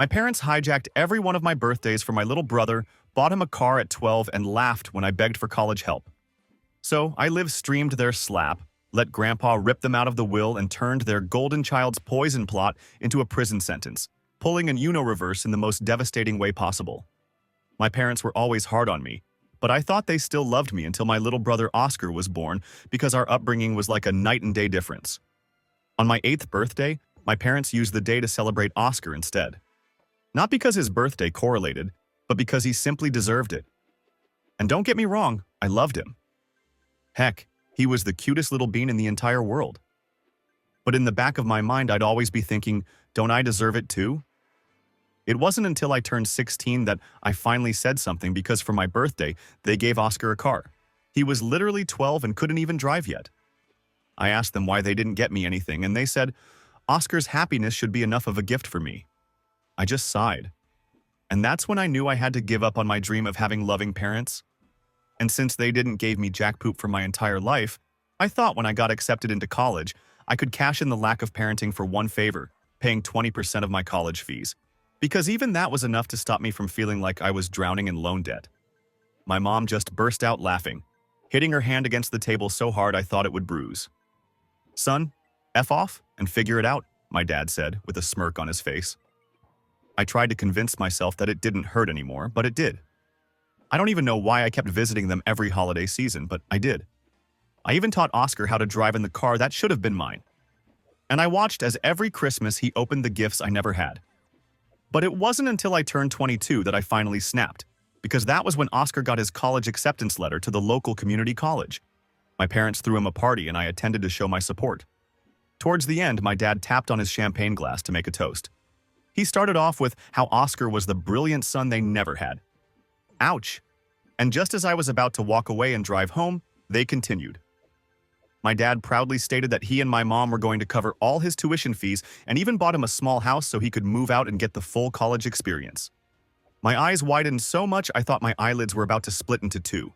My parents hijacked every one of my birthdays for my little brother, bought him a car at 12, and laughed when I begged for college help. So I live streamed their slap, let Grandpa rip them out of the will, and turned their golden child's poison plot into a prison sentence, pulling an reverse in the most devastating way possible. My parents were always hard on me, but I thought they still loved me until my little brother Oscar was born, because our upbringing was like a night and day difference. On my 8th birthday, my parents used the day to celebrate Oscar instead. Not because his birthday correlated, but because he simply deserved it. And don't get me wrong, I loved him. Heck, he was the cutest little bean in the entire world. But in the back of my mind, I'd always be thinking, don't I deserve it too? It wasn't until I turned 16 that I finally said something, because for my birthday, they gave Oscar a car. He was literally 12 and couldn't even drive yet. I asked them why they didn't get me anything, and they said, Oscar's happiness should be enough of a gift for me. I just sighed. And that's when I knew I had to give up on my dream of having loving parents. And since they didn't give me jack poop for my entire life, I thought when I got accepted into college, I could cash in the lack of parenting for one favor, paying 20% of my college fees. Because even that was enough to stop me from feeling like I was drowning in loan debt. My mom just burst out laughing, hitting her hand against the table so hard I thought it would bruise. Son, F off and figure it out, my dad said with a smirk on his face. I tried to convince myself that it didn't hurt anymore, but it did. I don't even know why I kept visiting them every holiday season, but I did. I even taught Oscar how to drive in the car that should have been mine. And I watched as every Christmas he opened the gifts I never had. But it wasn't until I turned 22 that I finally snapped, because that was when Oscar got his college acceptance letter to the local community college. My parents threw him a party and I attended to show my support. Towards the end, my dad tapped on his champagne glass to make a toast. He started off with how Oscar was the brilliant son they never had. Ouch. And just as I was about to walk away and drive home, they continued. My dad proudly stated that he and my mom were going to cover all his tuition fees and even bought him a small house so he could move out and get the full college experience. My eyes widened so much I thought my eyelids were about to split into two.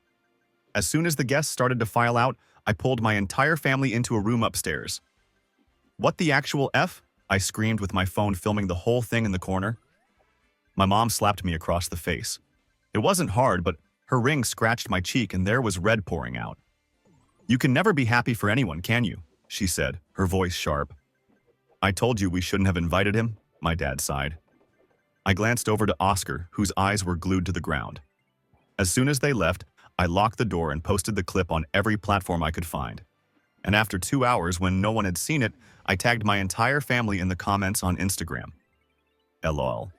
As soon as the guests started to file out, I pulled my entire family into a room upstairs. What the actual F? I screamed with my phone filming the whole thing in the corner. My mom slapped me across the face. It wasn't hard, but her ring scratched my cheek and there was red pouring out. You can never be happy for anyone, can you? She said, her voice sharp. I told you we shouldn't have invited him, my dad sighed. I glanced over to Oscar, whose eyes were glued to the ground. As soon as they left, I locked the door and posted the clip on every platform I could find. And after 2 hours, when no one had seen it, I tagged my entire family in the comments on Instagram. LOL.